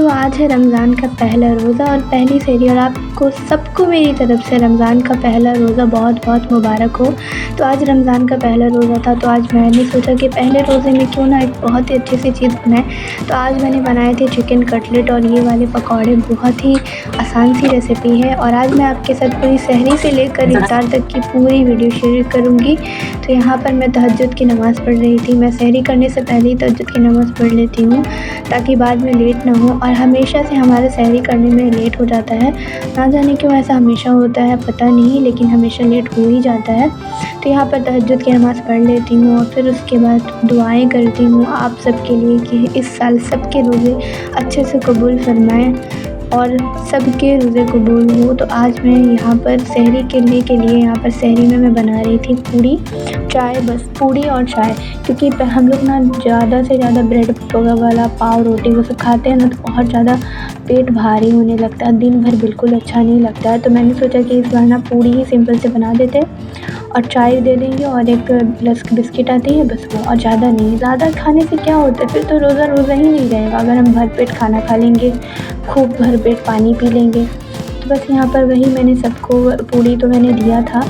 तो आज है रमज़ान का पहला रोज़ा और पहली सहरी और आपको सबको मेरी तरफ़ से रमज़ान का पहला रोज़ा बहुत-बहुत मुबारक हो। तो आज रमज़ान का पहला रोज़ा था, तो आज मैंने सोचा कि पहले रोज़े में क्यों ना एक बहुत ही अच्छी सी चीज़ बनाएँ। तो आज मैंने बनाए थे चिकन कटलेट और ये वाले पकौड़े। बहुत ही आसान सी रेसिपी है और आज मैं आपके साथ पूरी सहरी से लेकर इफ्तार तक की पूरी वीडियो शेयर करूँगी। तो यहाँ पर मैं तहज्जुद की नमाज़ पढ़ रही थी। मैं सहरी करने से पहले ही तहज्जुद की नमाज़ पढ़ लेती हूँ ताकि बाद में लेट ना हो, और हमेशा से हमारा सहरी करने में लेट हो जाता है। ना जाने क्यों ऐसा हमेशा होता है, पता नहीं, लेकिन हमेशा लेट हो ही जाता है। तो यहाँ पर तहज्जुद की नमाज़ पढ़ लेती हूँ और फिर उसके बाद दुआएँ करती हूँ आप सबके लिए कि इस साल सबके रोज़े अच्छे से कबूल फरमाएँ और सबके रोज़े कबूल हो। तो आज मैं यहाँ पर सहरी के लिए यहाँ पर सहरी में मैं बना रही थी पूड़ी चाय, बस पूड़ी और चाय, क्योंकि हम लोग ना ज़्यादा से ज़्यादा ब्रेड वाला पाव रोटी वो सब खाते हैं ना, तो बहुत ज़्यादा पेट भारी होने लगता है, दिन भर बिल्कुल अच्छा नहीं लगता है। तो मैंने सोचा कि इस बार ना पूड़ी ही सिंपल से बना देते और चाय दे देंगे और एक रस्क बिस्किट आती है, बस वो, और ज़्यादा नहीं। ज़्यादा खाने से क्या होता है, फिर तो रोज़ा ही नहीं रहेगा। अगर हम भरपेट खाना खा लेंगे, खूब भरपेट पानी पी लेंगे। तो बस यहाँ पर वही मैंने सबको पूड़ी तो मैंने दिया था।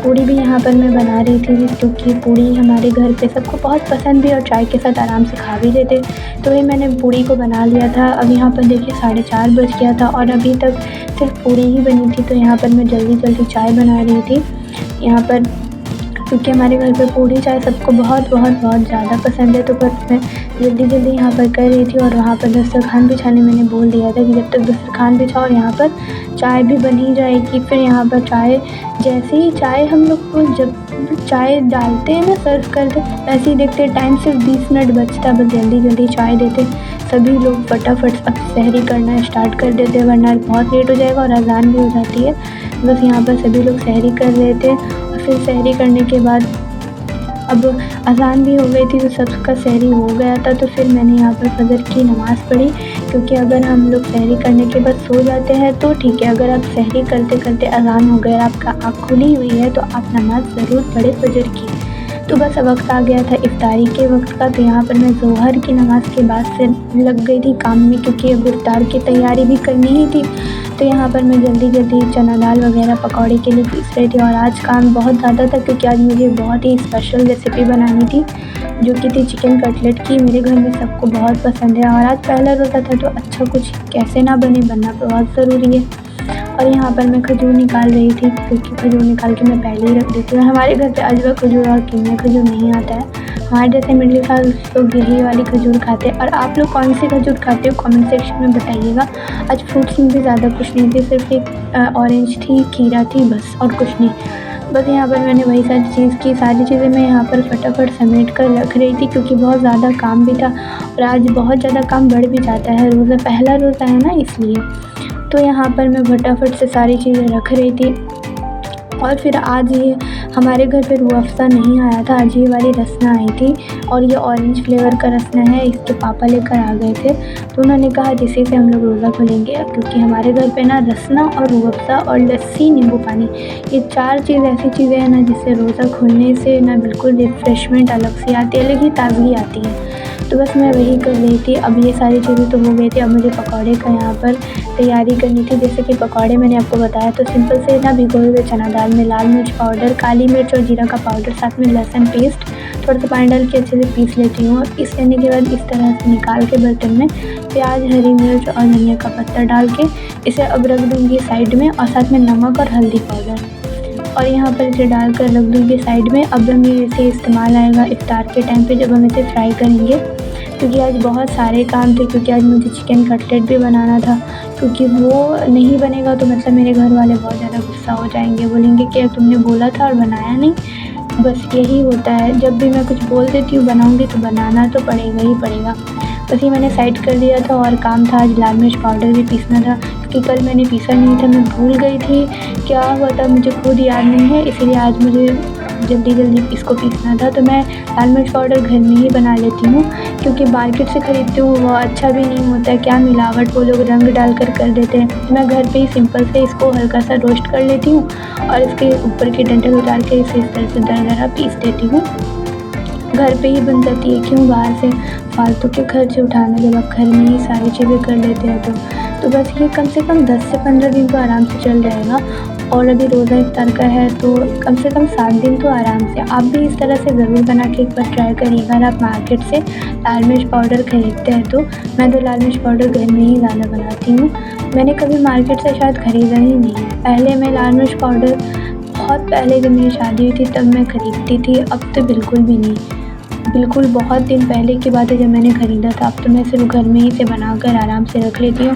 पूड़ी भी यहाँ पर मैं बना रही थी क्योंकि पूड़ी हमारे घर पे सबको बहुत पसंद भी और चाय के साथ आराम से खा भी लेते। तो वही मैंने पूड़ी को बना लिया था। अब यहाँ पर देखिए 4:30 बज गया था और अभी तक सिर्फ पूड़ी ही बनी थी। तो यहाँ पर मैं जल्दी चाय बना रही थी यहाँ पर, क्योंकि हमारे घर पे पूड़ी चाय सबको बहुत ज़्यादा पसंद है। तो बस मैं जल्दी यहाँ पर कर रही थी और वहाँ पर दस्तरखान बिछाने मैंने बोल दिया था कि जब तक दस्तरखान बिछाओ यहाँ पर चाय भी बन ही जाएगी। फिर यहाँ पर चाय, जैसे ही चाय हम लोग को जब चाय डालते हैं ना, सर्व करते, वैसे ही देखते टाइम सिर्फ 20 मिनट बचता, बस जल्दी चाय देते सभी लोग फटाफट अब सहरी करना स्टार्ट कर देते, वरना बहुत लेट हो जाएगा और अज़ान भी हो जाती है। बस यहाँ पर सभी लोग सहरी कर रहे थे और फिर सहरी करने के बाद अब अज़ान भी हो गई थी, तो सबका सहरी हो गया था। तो फिर मैंने यहाँ पर फ़जर की नमाज़ पढ़ी, क्योंकि अगर हम लोग सहरी करने के बाद सो जाते हैं तो ठीक है, अगर आप सहरी करते अज़ान हो गया और आपका आँख खुली हुई है तो आप नमाज़ ज़रूर पढ़ें फ़जर की। तो बस वक्त आ गया था इफ्तारी के वक्त का। तो यहाँ पर मैं ज़ोहर की नमाज़ के बाद से लग गई थी काम में, क्योंकि अब इफ्तार की तैयारी भी करनी ही थी। तो यहाँ पर मैं जल्दी चना दाल वगैरह पकौड़े के लिए पीस रही थी और आज काम बहुत ज़्यादा था, क्योंकि आज मुझे बहुत ही स्पेशल रेसिपी बनानी थी, जो कि थी चिकन कटलेट की। मेरे घर में सबको बहुत पसंद है और आज पहला रोज़ा था, तो अच्छा कुछ कैसे ना बने, बनना बहुत ज़रूरी है। और यहाँ पर मैं खजूर निकाल रही थी, क्योंकि खजूर निकाल के मैं पहले ही रख देती हूँ। हमारे घर पे अजवा खजूर और कीमिया खजूर नहीं आता है। हमारे जैसे मिडिल क्लास लोग यही वाली खजूर खाते हैं। और आप लोग कौन सी खजूर खाते हो कमेंट सेक्शन में बताइएगा। आज फ्रूट्स में भी ज़्यादा कुछ नहीं थी, सिर्फ एक ऑरेंज थी, खीरा थी, बस और कुछ नहीं। बस यहाँ पर मैंने वही सारी चीज़ें मैं यहाँ पर फटाफट समेट कर रख रही थी, क्योंकि बहुत ज़्यादा काम भी था और आज बहुत ज़्यादा काम बढ़ भी जाता है, रोज़ा पहला रोज़ा है ना, इसलिए। तो यहाँ पर मैं फटाफट से सारी चीज़ें रख रही थी। और फिर आज ये हमारे घर पे रूह अफ़ज़ा नहीं आया था, आज ये वाली रसना आई थी और ये ऑरेंज फ्लेवर का रसना है, इसके पापा लेकर आ गए थे। तो उन्होंने कहा इसी से हम लोग रोज़ा खोलेंगे, क्योंकि हमारे घर पे ना रसना और रूह अफ़ज़ा और लस्सी, नींबू पानी, ये 4 चीज़ ऐसी चीज़ें हैं ना जिससे रोज़ा खोलने से ना बिल्कुल रिफ़्रेशमेंट अलग सी आती है, अलग ही ताज़गी आती है। तो बस मैं वही कर रही थी। अब ये सारी चीज़ें तो हो गई थी, अब मुझे पकौड़े का यहाँ पर तैयारी करनी थी। जैसे कि पकौड़े मैंने आपको बताया, तो सिंपल से ना भिगोए हुए चना दाल में लाल मिर्च पाउडर, काली मिर्च और जीरा का पाउडर, साथ में लहसुन पेस्ट, थोड़ा सा पानी डाल के अच्छे से पीस लेती हूँ। और पीस लेने के बाद इस तरह से निकाल के बर्तन में प्याज, हरी मिर्च और धनिया का पत्ता डाल के इसे अब रख दूँगी साइड में, और साथ में नमक और हल्दी पाउडर, और यहाँ पर इसे डालकर रख दूँगी साइड में। अब हमें इसे इस्तेमाल आएगा इफ्तार के टाइम पे, जब हम इसे फ्राई करेंगे, क्योंकि आज बहुत सारे काम थे, क्योंकि आज मुझे चिकन कटलेट भी बनाना था। क्योंकि वो नहीं बनेगा तो मतलब मेरे घर वाले बहुत ज़्यादा गुस्सा हो जाएंगे, बोलेंगे कि तुमने बोला था और बनाया नहीं। बस यही होता है, जब भी मैं कुछ बोल देती हूँ बनाऊँगी तो बनाना तो पड़ेगा ही पड़ेगा। बस ये मैंने साइड कर दिया था और काम था आज लाल मिर्च पाउडर भी पीसना था, क्योंकि कल मैंने पीसा नहीं था, मैं भूल गई थी, क्या हुआ था मुझे खुद याद नहीं है, इसीलिए आज मुझे जल्दी इसको पीसना था। तो मैं लाल मिर्च पाउडर घर में ही बना लेती हूँ, क्योंकि मार्केट से ख़रीदती हूँ वो अच्छा भी नहीं होता है, क्या मिलावट वो लोग रंग डाल कर देते हैं। तो मैं घर पे ही सिंपल से इसको हल्का सा रोस्ट कर लेती हूँ और इसके ऊपर की डंठल उतार के इसे इस तरह से दरदरा पीस देती हूँ। घर पे ही बन जाती है, क्यों बाहर से फालतू के खर्चे उठाना जब आप घर में ही सारी चीज़ें कर लेते हैं तो बस ये कम से कम 10 से 15 दिन तो आराम से चल जाएगा। और अभी रोज़ा इफ्तार का है तो कम से कम 7 दिन तो आराम से आप भी इस तरह से ज़रूर बना के एक बार ट्राई करिएगा। अगर आप मार्केट से लाल मिर्च पाउडर खरीदते हैं तो मैं तो लाल मिर्च पाउडर घर में ही ज़्यादा बनाती हूँ। मैंने कभी मार्केट से शायद ख़रीदा ही नहीं है। पहले मैं लाल मिर्च पाउडर बहुत पहले जब मेरी शादी हुई थी तब मैं ख़रीदती थी, अब तो बिल्कुल भी नहीं। बिल्कुल बहुत दिन पहले की बात है जब मैंने ख़रीदा था। अब तो मैं सिर्फ़ घर में ही इसे बनाकर आराम से रख लेती हूँ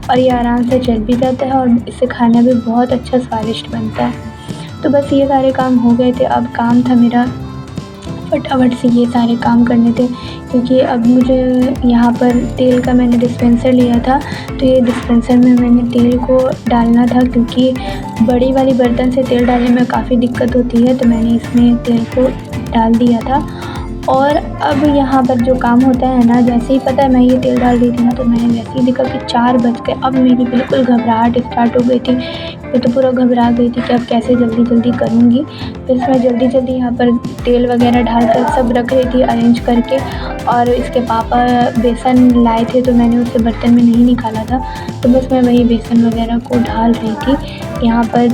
और ये आराम से चल भी जाता है और इसे खाना भी बहुत अच्छा स्वादिष्ट बनता है। तो बस ये सारे काम हो गए थे। अब काम था मेरा फटाफट से ये सारे काम करने थे, क्योंकि अब मुझे यहाँ पर तेल का मैंने डिस्पेंसर लिया था तो ये डिस्पेंसर में मैंने तेल को डालना था, क्योंकि बड़ी वाली बर्तन से तेल डालने में काफ़ी दिक्कत होती है। तो मैंने इसमें तेल को डाल दिया था। और अब यहाँ पर जो काम होता है ना, जैसे ही पता है मैं ये तेल डाल रही थी ना तो मैंने जैसे ही देखा कि 4 बज गए। अब मेरी बिल्कुल घबराहट स्टार्ट हो गई थी। मैं तो पूरा घबरा गई थी कि अब कैसे जल्दी करूँगी। फिर मैं जल्दी यहाँ पर तेल वगैरह डालकर सब रख रही थी अरेंज करके। और इसके पापा बेसन लाए थे तो मैंने उसे बर्तन में नहीं निकाला था, तो बस मैं वही बेसन वगैरह को डाल रही थी यहाँ पर,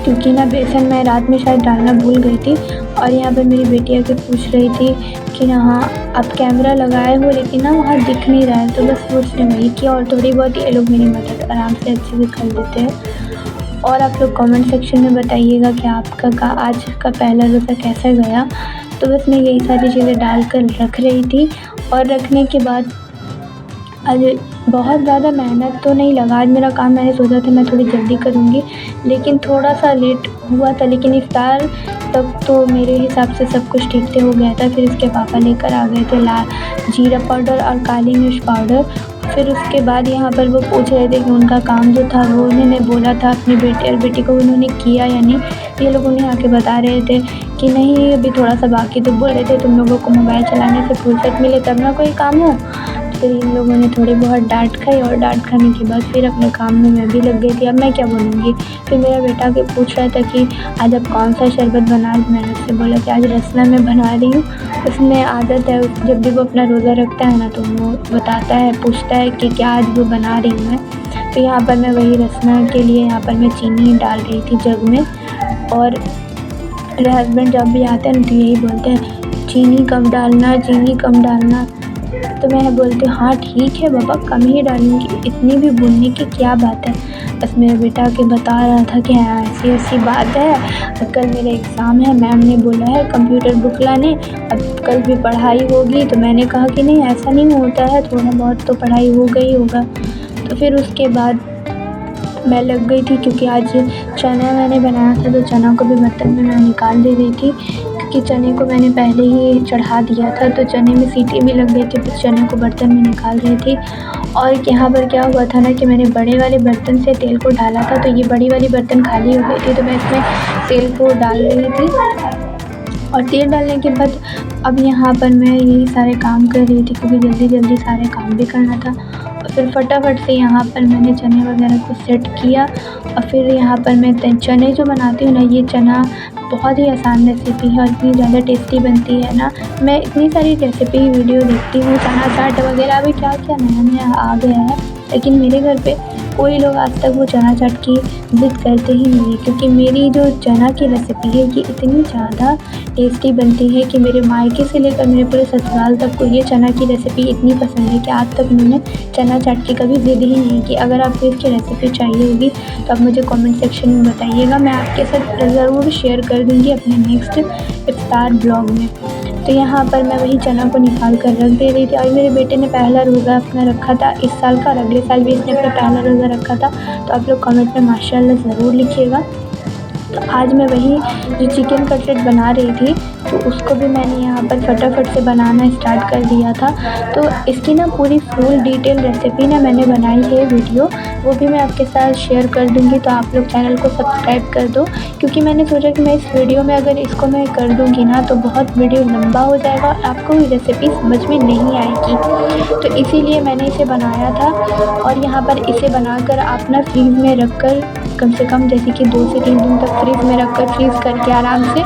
क्योंकि ना बेसन मैं रात में शायद डालना भूल गई थी। और यहाँ पर मेरी बेटी आके पूछ रही थी कि ना हाँ आप कैमरा लगाए हो लेकिन ना वहाँ दिख नहीं रहा है। तो बस उसने वही किया और थोड़ी बहुत ये लोग मेरी मदद आराम से अच्छे से कर देते हैं। और आप लोग कमेंट सेक्शन में बताइएगा कि आपका आज का पहला रोज़ा कैसा गया। तो बस मैं यही सारी चीज़ें डाल कर रख रही थी। और रखने के बाद आज बहुत ज़्यादा मेहनत तो नहीं लगा। आज मेरा काम मैंने सोचा था मैं थोड़ी जल्दी करूँगी, लेकिन थोड़ा सा लेट हुआ था। लेकिन इफ्तार तक तो मेरे हिसाब से सब कुछ ठीक से हो गया था। फिर इसके पापा लेकर आ गए थे लाल जीरा पाउडर और काली मिर्च पाउडर। फिर उसके बाद यहाँ पर वो पूछ रहे थे कि उनका काम जो था वो उन्होंने बोला था अपनी बेटे और बेटी को उन्होंने किया या नहीं। ये लोग उन्हें आके बता रहे थे कि नहीं अभी थोड़ा सा बाकी। तो बोल रहे थे तुम लोगों को मोबाइल चलाने से फुर्सत मिले तब ना कोई काम हो। फिर इन लोगों ने थोड़ी बहुत डांट खाई और डांट खाने के बाद फिर अपने काम में मैं भी लग गई थी। अब मैं क्या बोलूँगी। फिर मेरा बेटा के पूछ रहा था कि आज आप कौन सा शरबत बना रही। मैंने उससे बोला कि आज रसना मैं बना रही हूँ। उसमें आदत है जब भी वो अपना रोज़ा रखता है ना तो वो बताता है, पूछता है कि क्या आज वो बना रही हूँ मैं। तो यहाँ पर मैं वही रसना के लिए यहाँ पर मैं चीनी डाल रही थी जग में। और मेरे हस्बैंड जब भी आते हैं ना तो यही बोलते हैं चीनी कम डालना, चीनी कम डालना। तो मैं बोलती हूँ हाँ ठीक है बाबा कम ही डालूँगी, इतनी भी भूनने की क्या बात है। बस मेरा बेटा के बता रहा था कि हाँ ऐसी बात है, कल मेरा एग्ज़ाम है, मैम ने बोला है कंप्यूटर बुक लाने, अब कल भी पढ़ाई होगी। तो मैंने कहा कि नहीं ऐसा नहीं होता है, थोड़ा बहुत तो पढ़ाई होगा ही होगा। तो फिर उसके बाद मैं लग गई थी, क्योंकि आज चना मैंने बनाया था तो चना को भी बर्तन में मैं निकाल दे रही थी, क्योंकि चने को मैंने पहले ही चढ़ा दिया था तो चने में सीटी भी लग गई थी। फिर चने को बर्तन में निकाल रही थी। और यहाँ पर क्या हुआ था ना कि मैंने बड़े वाले बर्तन से तेल को डाला था तो ये बड़ी वाली बर्तन खाली हो गई थी, तो मैं इसमें तेल को डाल रही थी। और तेल डालने के बाद अब यहाँ पर मैं यही सारे काम कर रही थी, क्योंकि जल्दी सारे काम भी करना था। और फिर फटाफट से यहाँ पर मैंने चने वगैरह को सेट किया। और फिर यहाँ पर मैं चने जो बनाती हूँ ना, ये चना बहुत ही आसान रेसिपी है और इतनी ज़्यादा टेस्टी बनती है ना। मैं इतनी सारी रेसिपी वीडियो देखती हूँ, चना चाट वगैरह अभी क्या क्या नया आ गया है, लेकिन मेरे घर पे कोई लोग आज तक वो चना चाट की ज़िद करते ही नहीं है, क्योंकि मेरी जो चना की रेसिपी है ये इतनी ज़्यादा टेस्टी बनती है कि मेरे मायके से लेकर मेरे पूरे ससुराल तक को ये चना की रेसिपी इतनी पसंद है कि आज तक उन्होंने चना चाट की कभी ज़िद ही नहीं की। अगर आपको इसकी रेसिपी चाहिए होगी तो आप मुझे कमेंट सेक्शन में बताइएगा, मैं आपके साथ ज़रूर शेयर कर दूँगी अपने नेक्स्ट इफ्तार ब्लॉग में। तो यहाँ पर मैं वही चना को निकाल कर रख दे रही थी। और मेरे बेटे ने पहला रोज़ा अपना रखा था इस साल का, और अगले साल भी इसने अपना पहला रोज़ा रखा था। तो आप लोग कमेंट में माशाल्लाह ज़रूर लिखिएगा। तो आज मैं वही जो चिकन कटलेट बना रही थी तो उसको भी मैंने यहाँ पर फटाफट से बनाना स्टार्ट कर दिया था। तो इसकी ना पूरी फुल डिटेल रेसिपी ना मैंने बनाई है वीडियो, वो भी मैं आपके साथ शेयर कर दूँगी, तो आप लोग चैनल को सब्सक्राइब कर दो, क्योंकि मैंने सोचा कि मैं इस वीडियो में अगर इसको मैं कर दूँगी ना तो बहुत वीडियो लंबा हो जाएगा और आपको रेसिपी समझ में नहीं आएगी। तो इसीलिए मैंने इसे बनाया था और यहाँ पर इसे बनाकर आप ना फ्रीज़ में रख कर कम से कम जैसे कि 2 से 3 दिन तक फ्रीज़ में रख कर फ्रीज़ करके आराम से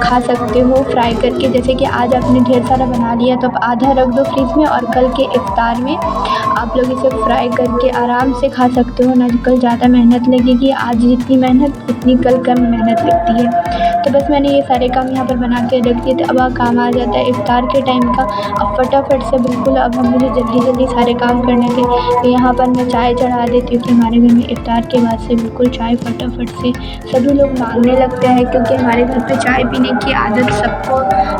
खा सकते हो फ्राई करके। जैसे कि आज आपने ढेर सारा बना लिया तो अब आधा रख दो फ्रिज में और कल के इफ्तार में आप लोग इसे फ्राई करके आराम से खा सकते हो। ना कल ज़्यादा मेहनत लगेगी, आज जितनी मेहनत उतनी कल कम मेहनत लगती है। तो बस मैंने ये सारे काम यहाँ पर बना के रख दिए थे। अब काम आ जाता है इफ्तार के टाइम का। अब फटाफट से बिल्कुल अब हम मुझे जल्दी सारे काम करने थे। तो यहाँ पर मैं चाय चढ़ा देती हूँ कि हमारे घर में इफ्तार के बाद से बिल्कुल चाय फटाफट से सभी लोग मांगने लगते हैं, क्योंकि हमारे घर पे चाय पीने की आदत सबको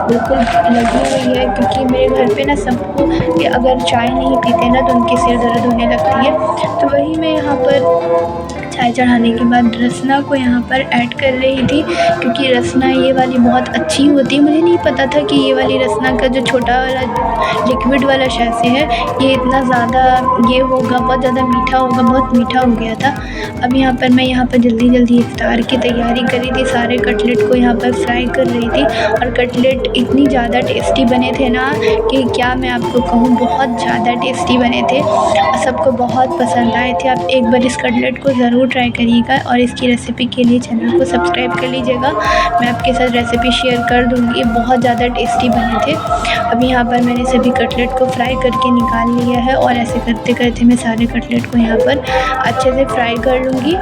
बिल्कुल लगी हुई है। क्योंकि मेरे घर पे ना सबको कि अगर चाय नहीं पीते ना तो उनके सिर दर्द होने लगती है। तो वही मैं यहाँ पर चाय चढ़ाने के बाद रसना को यहाँ पर ऐड कर रही थी, क्योंकि रसना ये वाली बहुत अच्छी होती है। मुझे नहीं पता था कि ये वाली रसना का जो छोटा वाला लिक्विड वाला शैसे है ये इतना ज़्यादा ये होगा, बहुत ज़्यादा मीठा होगा, बहुत मीठा हो गया था। अब यहाँ पर मैं यहाँ पर जल्दी इफ्तार की तैयारी कर रही थी, सारे कटलेट को यहाँ पर फ्राई कर रही थी। और कटलेट इतनी ज़्यादा टेस्टी बने थे ना कि क्या मैं आपको कहूँ, बहुत ज़्यादा टेस्टी बने थे और सबको बहुत पसंद आए थे। आप एक बार इस कटलेट को ज़रूर ट्राई करिएगा और इसकी रेसिपी के लिए चैनल को सब्सक्राइब कर लीजिएगा। मैं आपके साथ रेसिपी शेयर कर दूँगी, बहुत ज़्यादा टेस्टी बने थे। अब यहाँ पर मैंने सभी कटलेट को फ्राई करके निकाल लिया है और ऐसे करते करते मैं सारे कटलेट को यहाँ पर अच्छे से फ्राई कर लूँगी।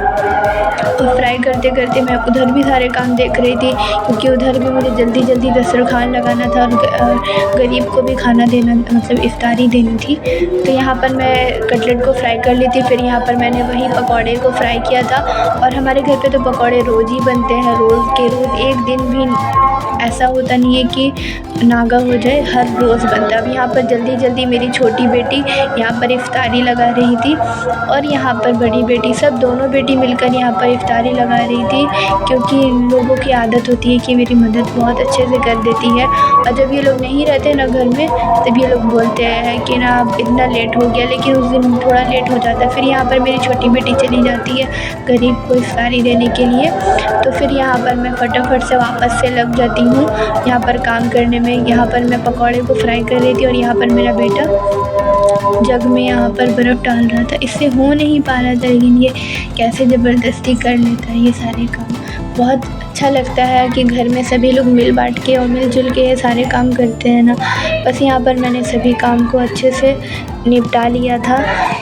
और फ्राई करते करते मैं उधर भी सारे काम देख रही थी, क्योंकि उधर भी मुझे जल्दी दस्तरखान लगाना था और गरीब को भी खाना देना, मतलब इफ्तारी देनी थी। तो यहाँ पर मैं कटलेट को फ्राई कर ली थी। फिर यहाँ पर मैंने वही पकौड़े को फ्राई किया था। और हमारे घर पे तो पकौड़े रोज़ ही बनते हैं, रोज़ के रोज़, एक दिन भी ऐसा होता नहीं है कि नागा हो जाए, हर रोज़ बनता है। अब यहाँ पर जल्दी मेरी छोटी बेटी यहाँ पर इफ्तारी लगा रही थी और यहाँ पर बड़ी बेटी, सब दोनों बेटी मिलकर यहाँ पर इफ्तारी लगा रही थी, क्योंकि लोगों की आदत होती है कि मेरी मदद बहुत अच्छे से कर देती है। और जब ये लोग नहीं रहते ना घर में तब ये लोग बोलते हैं कि ना अब इतना लेट हो गया, लेकिन उस दिन थोड़ा लेट हो जाता है। फिर यहाँ पर मेरी छोटी बेटी चली जाती है गरीब को इफ्तारी देने के लिए, तो फिर यहाँ पर मैं फटाफट से वापस से लग जाती हूँ यहाँ पर काम करने में। यहाँ पर मैं पकौड़े को फ्राई कर रही थी और यहाँ पर मेरा बेटा जग में यहाँ पर बर्फ़ डाल रहा था। इससे हो नहीं पा रहा था, लेकिन ये कैसे ज़बरदस्ती कर लेता है ये सारे काम। बहुत अच्छा लगता है कि घर में सभी लोग मिल बाँट के और मिलजुल के ये सारे काम करते हैं ना। बस यहाँ पर मैंने सभी काम को अच्छे से निपटा लिया था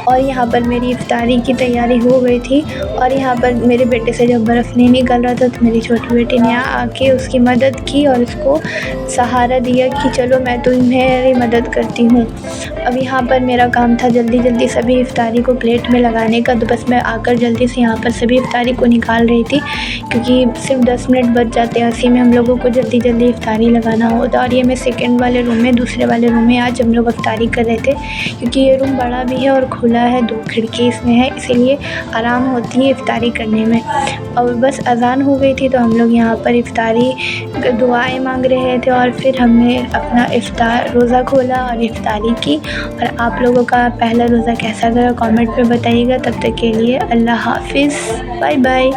और यहाँ पर मेरी इफ्तारी की तैयारी हो गई थी। और यहाँ पर मेरे बेटे से जब बर्फ़ नहीं निकल रहा था तो मेरी छोटी बेटी ने आके उसकी मदद की और उसको सहारा दिया कि चलो मैं तुम्हारी मदद करती हूँ। अब यहाँ पर मेरा काम था जल्दी सभी इफ्तारी को प्लेट में लगाने का, तो बस मैं आकर जल्दी से यहाँ पर सभी इफ्तारी को निकाल रही थी, क्योंकि सिर्फ 10 मिनट बच जाते हैं, उसी में हम लोगों को जल्दी इफ्तारी लगाना होता। और ये मैं सेकंड वाले रूम में, दूसरे वाले रूम में आज हम लोग इफ्तारी कर रहे थे, क्योंकि ये रूम बड़ा भी है और खुला है, 2 खिड़की इसमें है, इसीलिए आराम होती है इफ्तारी करने में। और बस अज़ान हो गई थी तो हम लोग यहाँ पर इफ्तारी दुआएं मांग रहे थे और फिर हमने अपना इफ्तार रोज़ा खोला और इफ्तारी की। और आप लोगों का पहला रोज़ा कैसा गया कमेंट में बताइएगा। तब तक के लिए अल्लाह हाफ़िज़, बाय बाय।